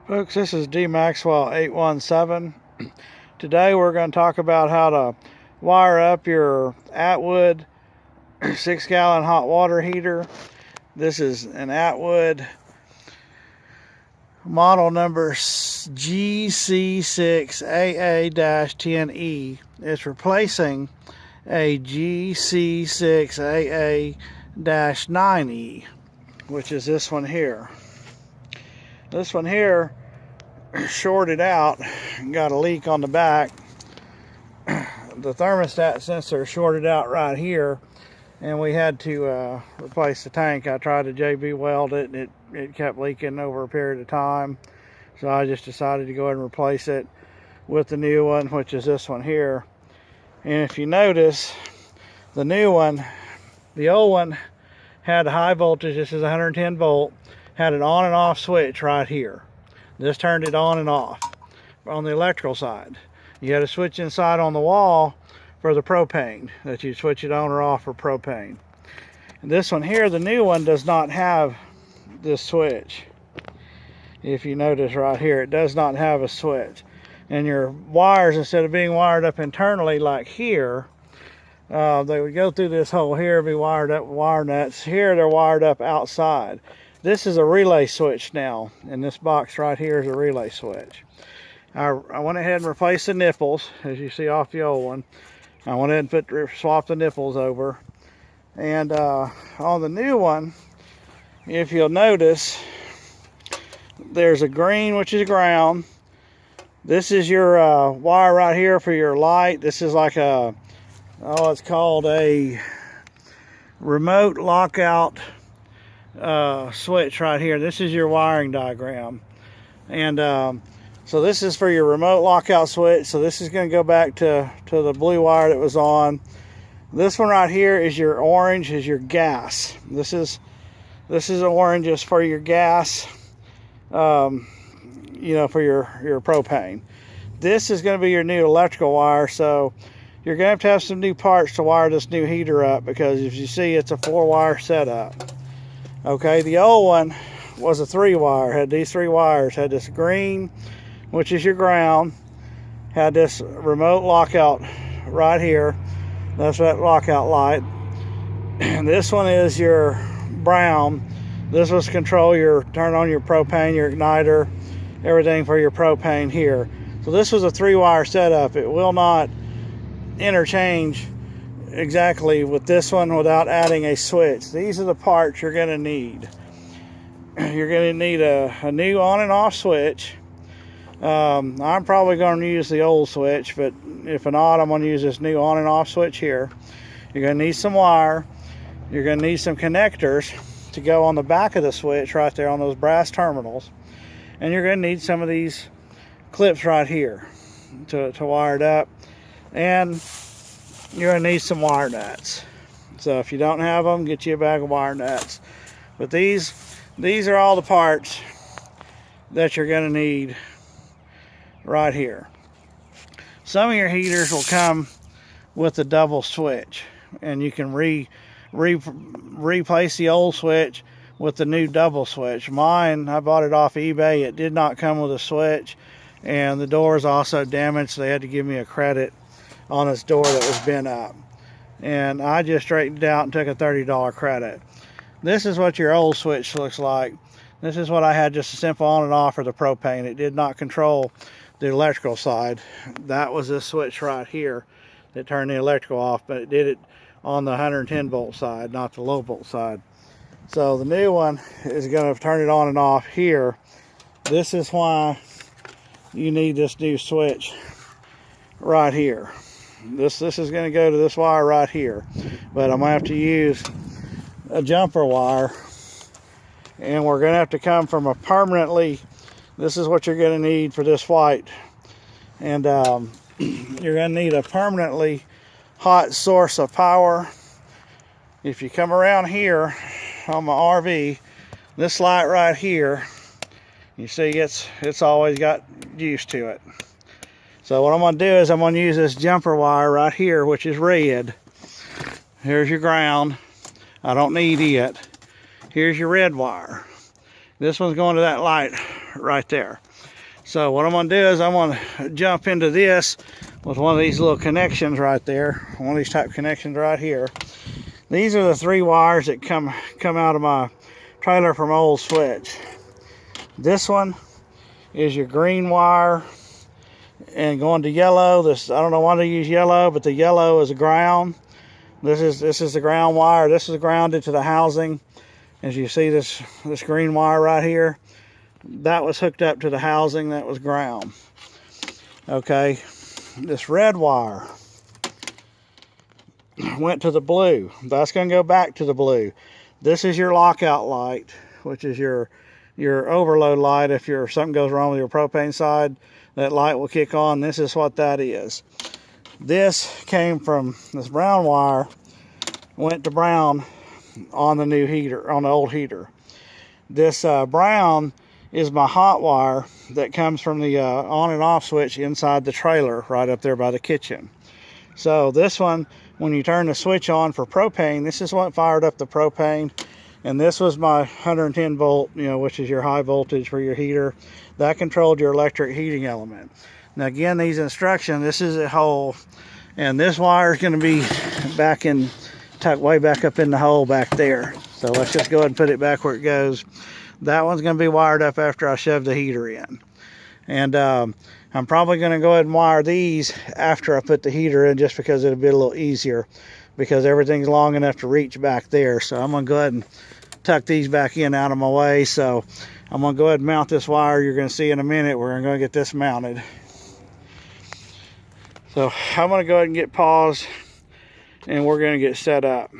Folks, this is D Maxwell 817. Today we're going to talk about how to wire up your Atwood 6-gallon hot water heater. This is an Atwood model number GC6AA-10E. It's replacing a GC6AA-9E, which is this one here. This one here shorted out and got a leak on the back. The thermostat sensor shorted out right here, and we had to replace the tank. I tried to JB weld it, and it kept leaking over a period of time, so I just decided to go ahead and replace it with the new one, which is this one here. And if you notice, the new one, the old one had high voltage. This is 110 volt, had an on and off switch right here. This turned it on and off on the electrical side. You had a switch inside on the wall for the propane, that you switch it on or off for propane. And this one here, the new one, does not have this switch. If you notice right here, it does not have a switch. And your wires, instead of being wired up internally like here, they would go through this hole here, be wired up with wire nuts. Here they're wired up outside. This is a relay switch now, and this box right here is a relay switch. I went ahead and replaced the nipples, as you see off the old one. I went ahead and swap the nipples over. And on the new one, if you'll notice, there's a green, which is ground. This is your wire right here for your light. This is like a, it's called a remote lockout switch right here. This is your wiring diagram. And so this is for your remote lockout switch. So this is going to go back to the blue wire that was on. This one right here is your orange, is your gas. This is orange is for your gas, for your propane. This is going to be your new electrical wire. So you're going to have some new parts to wire this new heater up, because if you see, it's a 4-wire setup. Okay, the old one was a 3-wire, had these 3 wires, had this green, which is your ground, had this remote lockout right here, that's that lockout light, and this one is your brown. This was control your, turn on your propane, your igniter, everything for your propane here. So this was a 3-wire setup. It will not interchange exactly with this one without adding a switch. These are the parts you're going to need. You're going to need a new on and off switch. I'm probably going to use the old switch, but if not, I'm going to use this new on and off switch here. You're going to need some wire. You're going to need some connectors to go on the back of the switch right there on those brass terminals. And you're going to need some of these clips right here to wire it up. And you're going to need some wire nuts. So if you don't have them, get you a bag of wire nuts. But these are all the parts that you're going to need right here. Some of your heaters will come with a double switch, and you can replace the old switch with the new double switch. Mine, I bought it off eBay. It did not come with a switch, and the door is also damaged, so they had to give me a credit on this door that was bent up, and I just straightened it out and took a $30 credit. This is what your old switch looks like. This is what I had, just a simple on and off for the propane. It did not control the electrical side. That was this switch right here that turned the electrical off, but it did it on the 110 volt side, not the low volt side. So the new one is going to turn it on and off here. This is why you need this new switch right here. This is going to go to this wire right here, but I'm going to have to use a jumper wire, and we're going to have to come from a permanently, this is what you're going to need for this flight, and you're going to need a permanently hot source of power. If you come around here on my RV, this light right here, you see it's always got juice to it. So what I'm going to do is I'm going to use this jumper wire right here, which is red. Here's your ground. I don't need it. Here's your red wire. This one's going to that light right there. So what I'm going to do is I'm going to jump into this with one of these little connections right there. One of these type connections right here. These are the 3 wires that come out of my trailer from old switch. This one is your green wire, and going to yellow. This, I don't know why they use yellow, but the yellow is a ground. This is the ground wire. This is grounded to the housing. As you see, this green wire right here, that was hooked up to the housing. That was ground. Okay, this red wire went to the blue. That's going to go back to the blue. This is your lockout light, which is your overload light. If something goes wrong with your propane side, that light will kick on. This is what that is. This came from this brown wire, went to brown on the new heater, on the old heater. This brown is my hot wire that comes from the on and off switch inside the trailer right up there by the kitchen. So this one, when you turn the switch on for propane, this is what fired up the propane. And this was my 110 volt, which is your high voltage for your heater. That controlled your electric heating element. Now again, these instructions, this is a hole, and this wire is going to be tucked way back up in the hole back there. So let's just go ahead and put it back where it goes. That one's going to be wired up after I shove the heater in. And I'm probably going to go ahead and wire these after I put the heater in, just because it'll be a little easier, because everything's long enough to reach back there. So I'm going to go ahead and tuck these back in out of my way. So I'm going to go ahead and mount this wire. You're going to see in a minute we're going to get this mounted. So I'm going to go ahead and get paused, and we're going to get set up.